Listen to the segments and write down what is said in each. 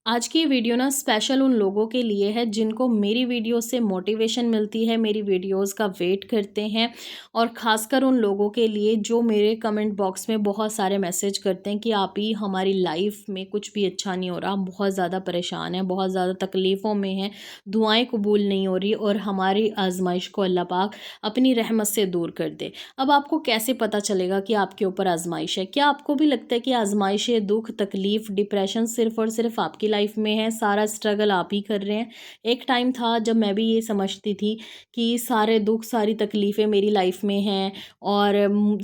आज की वीडियो ना स्पेशल उन लोगों के लिए है जिनको मेरी वीडियो से मोटिवेशन मिलती है, मेरी वीडियोस का वेट करते हैं। और ख़ासकर उन लोगों के लिए जो मेरे कमेंट बॉक्स में बहुत सारे मैसेज करते हैं कि आप ही हमारी लाइफ में कुछ भी अच्छा नहीं हो रहा, हम बहुत ज़्यादा परेशान हैं, बहुत ज़्यादा तकलीफ़ों में हैं, दुआएं कबूल नहीं हो रही और हमारी आजमाइश को अल्लाह पाक अपनी रहमत से दूर कर दे। अब आपको कैसे पता चलेगा कि आपके ऊपर आजमाइश है? क्या आपको भी लगता है कि आजमाइशें, दुख, तकलीफ़, डिप्रेशन सिर्फ़ और सिर्फ़ आपकी लाइफ में है, सारा स्ट्रगल आप ही कर रहे हैं? एक टाइम था जब मैं भी ये समझती थी कि सारे दुख, सारी तकलीफ़ें मेरी लाइफ में हैं और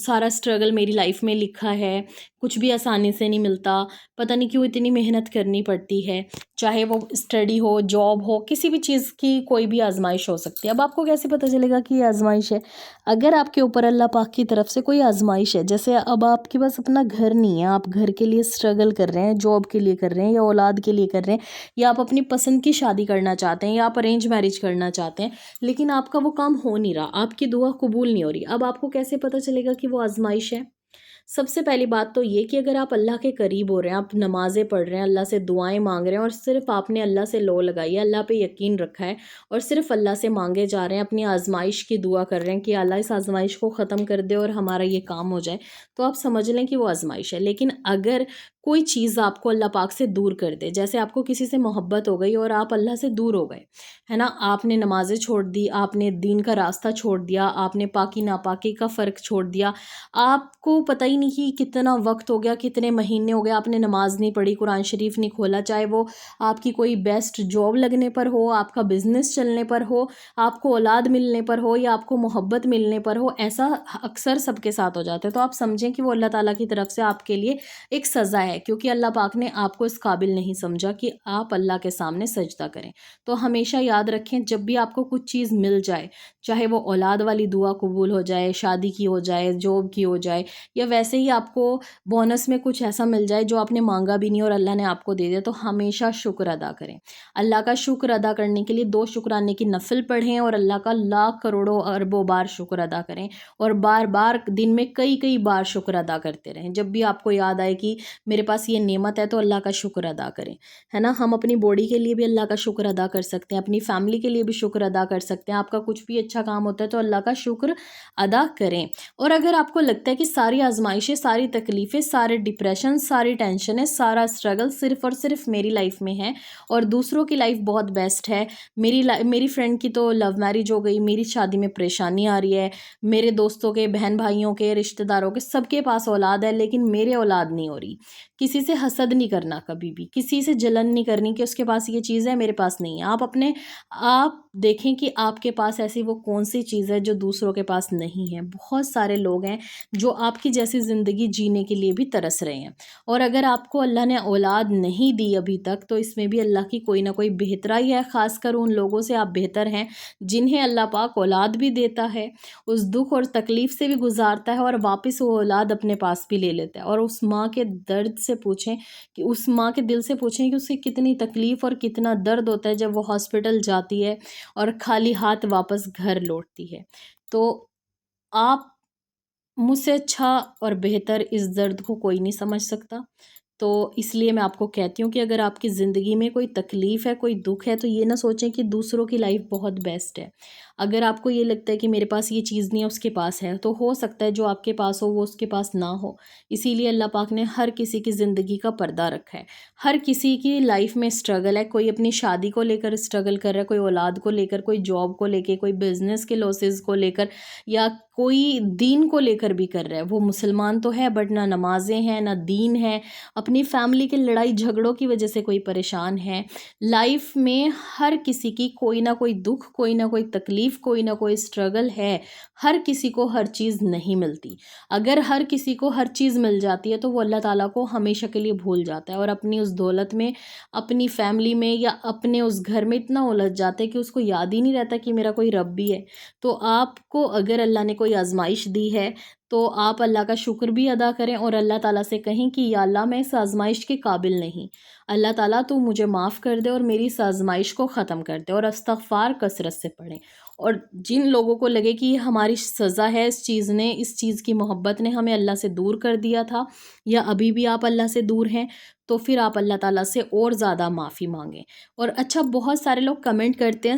सारा स्ट्रगल मेरी लाइफ में लिखा है, कुछ भी आसानी से नहीं मिलता, पता नहीं क्यों इतनी मेहनत करनी पड़ती है। चाहे वो स्टडी हो, जॉब हो, किसी भी चीज़ की कोई भी आज़माइश हो सकती है। अब आपको कैसे पता चलेगा कि ये आज़माइश है? अगर आपके ऊपर अल्लाह पाक की तरफ से कोई आज़माइश है, जैसे अब आपके पास अपना घर नहीं है, आप घर के लिए स्ट्रगल कर रहे हैं, जॉब के लिए कर रहे हैं या औलाद के लिए कर रहे हैं, या आप अपनी पसंद की शादी करना चाहते हैं या आप अरेंज मैरिज करना चाहते हैं, लेकिन आपका वो काम हो नहीं रहा, आपकी दुआ कबूल नहीं हो रही। अब आपको कैसे पता चलेगा कि वो आज़माइश है? सबसे पहली बात तो ये कि अगर आप अल्लाह के करीब हो रहे हैं, आप नमाज़ें पढ़ रहे हैं, अल्लाह से दुआएँ माँग रहे हैं और सिर्फ़ आपने अल्लाह से लो लगाई है, अल्लाह पे यकीन रखा है और सिर्फ़ अल्लाह से माँगे जा रहे हैं, अपनी आज़माइश की दुआ कर रहे हैं कि अल्लाह इस आज़माइश को ख़त्म कर दे और हमारा ये काम हो जाए, तो आप समझ लें कि वो आज़माइश है। लेकिन अगर कोई चीज़ आपको अल्लाह पाक से दूर कर दे, जैसे आपको किसी से मोहब्बत हो गई और आप अल्लाह से दूर हो गए, है ना? आपने नमाज़ें छोड़ दी, आपने दीन का रास्ता छोड़ दिया, आपने पाकी नापाकी का फ़र्क छोड़ दिया, आपको पता ही नहीं कि कितना वक्त हो गया, कितने महीने हो गए, आपने नमाज नहीं पढ़ी, कुरान शरीफ नहीं खोला, चाहे वो आपकी कोई बेस्ट जॉब लगने पर हो, आपका बिजनेस चलने पर हो, आपको औलाद मिलने पर हो या आपको मोहब्बत मिलने पर हो, ऐसा अक्सर सबके साथ हो जाता है। तो आप समझें कि वो अल्लाह ताला की तरफ से आपके लिए एक सज़ा है, क्योंकि अल्लाह पाक ने आपको इस काबिल नहीं समझा कि आप अल्लाह के सामने सजदा करें। तो हमेशा याद रखें, जब भी आपको कुछ चीज़ मिल जाए, चाहे वो औलाद वाली दुआ कबूल हो जाए, शादी की हो जाए, जॉब की हो जाए, या वैसे ही आपको बोनस में कुछ ऐसा मिल जाए जो आपने मांगा भी नहीं और अल्लाह ने आपको दे दिया, तो हमेशा शुक्र अदा करें। अल्लाह का शुक्र अदा करने के लिए 2 शुक्राने की नफ़िल पढ़ें और अल्लाह का लाख करोड़ों अरबों बार शुक्र अदा करें और बार-बार दिन में कई-कई बार शुक्र अदा करते रहें। जब भी आपको याद आए कि मेरे पास ये नेमत है, तो अल्लाह का शुक्र अदा करें, है ना? हम अपनी बॉडी के लिए भी अल्लाह का शुक्र अदा कर सकते हैं, अपनी फैमिली के लिए भी शुक्र अदा कर सकते हैं। आपका कुछ भी अच्छा काम होता है तो अल्लाह का शुक्र अदा करें। और अगर आपको लगता है कि सारी आज़माइशें, सारी तकलीफ़ें, सारे डिप्रेशन, सारी टेंशनें, सारा स्ट्रगल सिर्फ़ और सिर्फ़ मेरी लाइफ़ में है और दूसरों की लाइफ़ बहुत बेस्ट है, मेरी फ्रेंड की तो लव मैरिज हो गई, मेरी शादी में परेशानी आ रही है, मेरे दोस्तों के, बहन-भाइयों के, रिश्तेदारों के, सबके पास औलाद है लेकिन मेरे औलाद नहीं हो रही। किसी से हसद नहीं करना कभी भी, किसी से जलन नहीं करनी कि उसके पास ये चीज़ है, मेरे पास नहीं है। आप देखें कि आपके पास ऐसी वो कौन-सी चीज़ है जो दूसरों के पास नहीं है। बहुत सारे लोग हैं जो आपकी जैसी ज़िंदगी जीने के लिए भी तरस रहे हैं, और अगर आपको अल्लाह ने औलाद नहीं दी अभी तक, तो इसमें भी अल्लाह की कोई ना कोई बेहतराई है। ख़ासकर उन लोगों से आप बेहतर हैं जिन्हें अल्लाह पाक औलाद भी देता है, उस दुःख और तकलीफ़ से भी गुज़ारता है और वापस वो औलाद अपने पास भी ले लेता है। और उस माँ के दर्द से पूछें, कि उस माँ के दिल से पूछें कि उसे कितनी तकलीफ़ और कितना दर्द होता है जब वो हॉस्पिटल जाती है और खाली हाथ वापस घर लौटती है। तो आप मुझसे अच्छा और बेहतर इस दर्द को कोई नहीं समझ सकता। तो इसलिए मैं आपको कहती हूँ कि अगर आपकी ज़िंदगी में कोई तकलीफ़ है, कोई दुःख है, तो ये ना सोचें कि दूसरों की लाइफ़ बहुत बेस्ट है। अगर आपको ये लगता है कि मेरे पास ये चीज़ नहीं है, उसके पास है, तो हो सकता है जो आपके पास हो, वो उसके पास ना हो। इसीलिए अल्लाह पाक ने हर किसी की ज़िंदगी का पर्दा रखा है। हर किसी की लाइफ़ में स्ट्रगल है, कोई अपनी शादी को लेकर स्ट्रगल कर रहा है, कोई औलाद को लेकर, कोई जॉब को लेके, कोई बिज़नेस के लॉसेस को लेकर, या कोई दीन को लेकर भी कर रहा है। वो मुसलमान तो है बट ना नमाज़ें हैं, ना दीन है, अपनी फैमिली के लड़ाई झगड़ों की वजह से कोई परेशान है। लाइफ में हर किसी की कोई ना कोई दुख, कोई ना कोई तकलीफ़, कोई ना कोई स्ट्रगल है। हर किसी को हर चीज़ नहीं मिलती। अगर हर किसी को हर चीज़ मिल जाती है तो वो अल्लाह ताला को हमेशा के लिए भूल जाता है और अपनी उस दौलत में, अपनी फैमिली में या अपने उस घर में इतना उलझ जाता है कि उसको याद ही नहीं रहता कि मेरा कोई रब भी है। तो आपको अगर अल्लाह ने कोई आज़माइश दी है, तो आप अल्लाह का शुक्र भी अदा करें और अल्लाह ताला से कहें कि या अल्लाह मैं इस आज़माइश के काबिल नहीं। अल्लाह ताला तू मुझे माफ़ कर दे और मेरी इस आज़माइश को ख़त्म कर दे, और इस्तग़फ़ार कसरत से पढ़ें। और जिन लोगों को लगे कि ये हमारी सज़ा है, इस चीज़ ने, इस चीज़ की मोहब्बत ने हमें अल्लाह से दूर कर दिया था, या अभी भी आप अल्लाह से दूर हैं, تو پھر آپ اللہ تعالیٰ سے اور زیادہ معافی مانگیں۔ اور اچھا، بہت سارے لوگ کمنٹ کرتے ہیں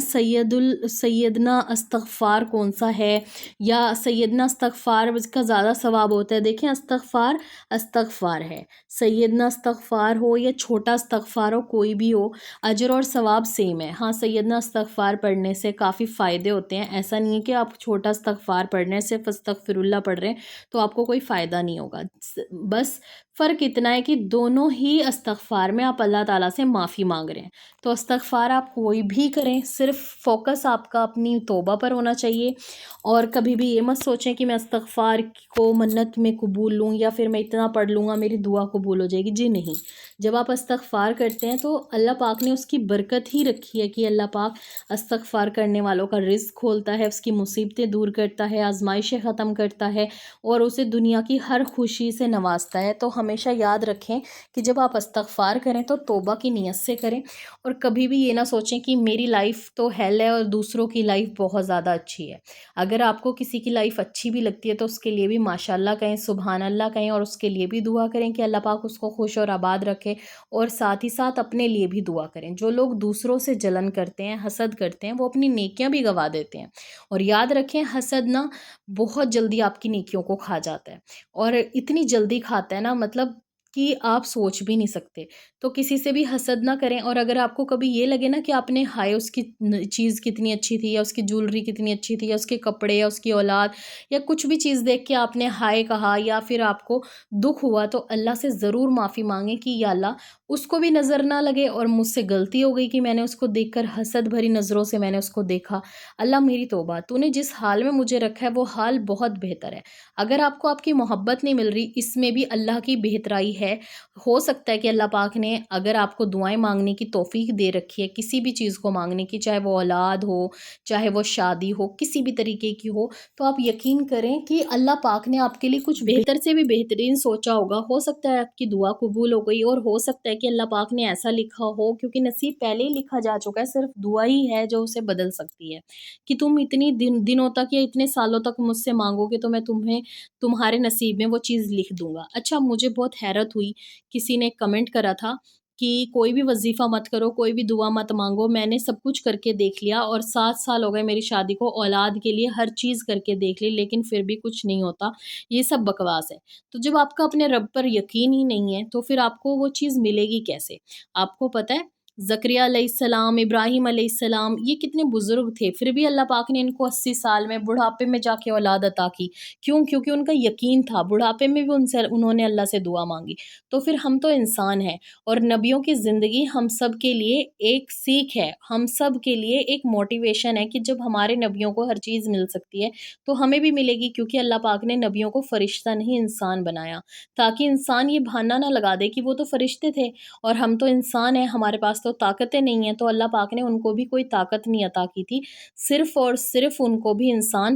سیدنا استغفار کون سا ہے، یا سیدنا استغفار اس کا زیادہ ثواب ہوتا ہے۔ دیکھیں، استغفار ہے، سیدنا استغفار ہو یا چھوٹا استغفار ہو، کوئی بھی ہو، اجر اور ثواب سیم ہے۔ ہاں، سیدنا استغفار پڑھنے سے کافی فائدے ہوتے ہیں، ایسا نہیں ہے کہ آپ چھوٹا استغفار پڑھ رہے ہیں، صرف استغفر اللہ پڑھ رہے ہیں تو آپ کو کوئی فائدہ نہیں ہوگا۔ بس فرق اتنا ہے کہ دونوں ہی استغفار میں آپ اللہ تعالیٰ سے معافی مانگ رہے ہیں۔ تو استغفار آپ کوئی بھی کریں، صرف فوکس آپ کا اپنی توبہ پر ہونا چاہیے، اور کبھی بھی یہ مت سوچیں کہ میں استغفار کو منت میں قبول لوں، یا پھر میں اتنا پڑھ لوں گا میری دعا قبول ہو جائے گی۔ جی نہیں، جب آپ استغفار کرتے ہیں تو اللہ پاک نے اس کی برکت ہی رکھی ہے کہ اللہ پاک استغفار کرنے والوں کا رزق کھولتا ہے، اس کی مصیبتیں دور کرتا ہے، آزمائشیں ختم کرتا ہے، اور اسے دنیا کی ہر خوشی سے نوازتا ہے۔ تو ہمیشہ یاد رکھیں کہ جب آپ استغفار کریں تو توبہ کی نیت سے کریں، اور کبھی بھی یہ نہ سوچیں کہ میری لائف تو ہیل ہے اور دوسروں کی لائف بہت زیادہ اچھی ہے۔ اگر آپ کو کسی کی لائف اچھی بھی لگتی ہے تو اس کے لیے بھی ماشاءاللہ کہیں، سبحان اللہ کہیں، اور اس کے لیے بھی دعا کریں کہ اللہ پاک اس کو خوش اور آباد رکھے، اور ساتھ ہی ساتھ اپنے لیے بھی دعا کریں۔ جو لوگ دوسروں سے جلن کرتے ہیں، حسد کرتے ہیں، وہ اپنی نیکیاں بھی گوا دیتے ہیں، اور یاد رکھیں، حسد نا بہت جلدی آپ کی نیکیوں کو کھا جاتا ہے، اور اتنی جلدی کھاتا ہے نا، مطلب کہ آپ سوچ بھی نہیں سکتے۔ تو کسی سے بھی حسد نہ کریں، اور اگر آپ کو کبھی یہ لگے نا کہ آپ نے ہائے اس کی چیز کتنی اچھی تھی، یا اس کی جولری کتنی اچھی تھی، یا اس کے کپڑے، یا اس کی اولاد، یا کچھ بھی چیز دیکھ کے آپ نے ہائے کہا، یا پھر آپ کو دکھ ہوا، تو اللہ سے ضرور معافی مانگیں کہ یا اللہ اس کو بھی نظر نہ لگے، اور مجھ سے غلطی ہو گئی کہ میں نے اس کو دیکھ کر حسد بھری نظروں سے میں نے اس کو دیکھا۔ اللہ میری توبہ، تو نے جس حال میں مجھے رکھا ہے وہ حال بہت بہتر ہے۔ اگر آپ کو آپ کی محبت نہیں مل رہی، اس میں بھی اللہ کی بہترائی ہے۔ ہو سکتا ہے کہ اللہ پاک نے اگر آپ کو دعائیں مانگنے کی توفیق دے رکھی ہے، کسی بھی چیز کو مانگنے کی، چاہے وہ اولاد ہو، چاہے وہ شادی ہو، کسی بھی طریقے کی ہو، تو آپ یقین کریں کہ اللہ پاک نے آپ کے لیے کچھ بہتر سے بھی بہترین سوچا ہوگا۔ ہو سکتا ہے آپ کی دعا قبول ہو گئی، اور ہو سکتا ہے کہ اللہ پاک نے ایسا لکھا ہو، کیونکہ نصیب پہلے ہی لکھا جا چکا ہے، صرف دعا ہی ہے جو اسے بدل سکتی ہے، کہ تم اتنی دنوں تک یا اتنے سالوں تک مجھ سے مانگو گے تو میں تمہارے نصیب میں وہ چیز لکھ دوں گا۔ اچھا، مجھے بہت حیرت ہوئی، کسی نے کمنٹ کرا تھا کہ کوئی بھی وظیفہ مت کرو، کوئی بھی دعا مت مانگو، میں نے سب کچھ کر کے دیکھ لیا، اور 7 سال ہو گئے میری شادی کو، اولاد کے لیے ہر چیز کر کے دیکھ لی، لیکن پھر بھی کچھ نہیں ہوتا، یہ سب بکواس ہے۔ تو جب آپ کا اپنے رب پر یقین ہی نہیں ہے تو پھر آپ کو وہ چیز ملے گی کیسے؟ آپ کو پتہ ہے، زکریا علیہ السلام، ابراہیم علیہ السلام، یہ کتنے بزرگ تھے، پھر بھی اللہ پاک نے ان کو 80 سال میں بڑھاپے میں جا کے اولاد عطا کی۔ کیوں؟ کیونکہ ان کا یقین تھا، بڑھاپے میں بھی انہوں نے اللہ سے دعا مانگی۔ تو پھر ہم تو انسان ہیں، اور نبیوں کی زندگی ہم سب کے لیے ایک سیکھ ہے، ہم سب کے لیے ایک موٹیویشن ہے، کہ جب ہمارے نبیوں کو ہر چیز مل سکتی ہے تو ہمیں بھی ملے گی، کیونکہ اللہ پاک نے نبیوں کو فرشتہ نہیں انسان بنایا، تاکہ انسان یہ بہانہ نہ لگا دے کہ وہ تو فرشتے تھے اور ہم تو انسان ہیں، ہمارے پاس تو طاقتیں نہیں ہیں۔ تو اللہ پاک نے ان کو بھی کوئی طاقت نہیں عطا کی تھی، صرف اور صرف ان کو بھی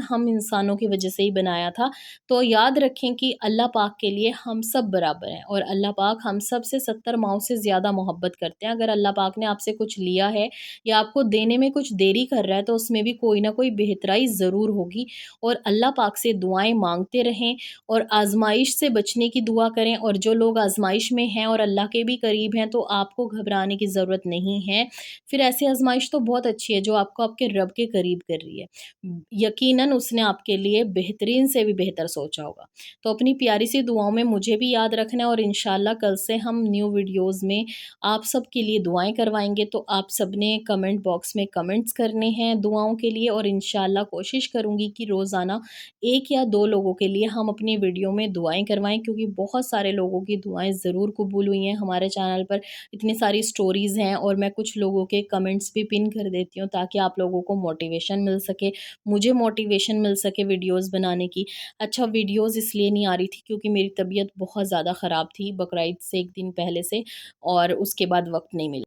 ہم انسانوں کی وجہ سے ہی بنایا تھا۔ تو یاد رکھیں کہ اللہ پاک کے لیے ہم سب برابر ہیں، اور اللہ پاک ہم سب سے 70 ماؤں سے زیادہ محبت کرتے ہیں۔ اگر اللہ پاک نے آپ سے کچھ لیا ہے یا آپ کو دینے میں کچھ دیری کر رہا ہے تو اس میں بھی کوئی نہ کوئی بہترائی ضرور ہوگی، اور اللہ پاک سے دعائیں مانگتے رہیں، اور آزمائش سے بچنے کی دعا کریں، اور جو لوگ آزمائش میں ہیں اور اللہ کے بھی قریب ہیں تو آپ کو گھبرانے کی ضرورت نہیں ہے۔ پھر ایسی آزمائش تو بہت اچھی ہے جو آپ کو آپ کے رب کے قریب کر رہی ہے، یقیناً اس نے آپ کے لیے بہترین سے بھی بہتر سوچا ہوگا۔ تو اپنی پیاری سی دعاؤں میں مجھے بھی یاد رکھنا ہے، اور انشاءاللہ کل سے ہم نیو ویڈیوز میں آپ سب کے لیے دعائیں کروائیں گے، تو آپ سب نے کمنٹ باکس میں کمنٹس کرنے ہیں دعاؤں کے لیے، اور انشاءاللہ کوشش کروں گی کہ روزانہ 1 یا 2 لوگوں کے لیے ہم اپنی ویڈیو میں دعائیں کروائیں، کیونکہ بہت سارے لوگوں کی دعائیں ضرور قبول ہوئی ہیں۔ ہمارے چینل پر اتنی ساری سٹوریز ہیں، اور میں کچھ لوگوں کے کمنٹس بھی پن کر دیتی ہوں تاکہ آپ لوگوں کو موٹیویشن مل سکے، مجھے موٹیویشن مل سکے ویڈیوز بنانے کی۔ اچھا، ویڈیوز اس لیے نہیں آ رہی تھی کیونکہ میری طبیعت بہت زیادہ خراب تھی بقرعید سے 1 دن پہلے سے، اور اس کے بعد وقت نہیں ملا۔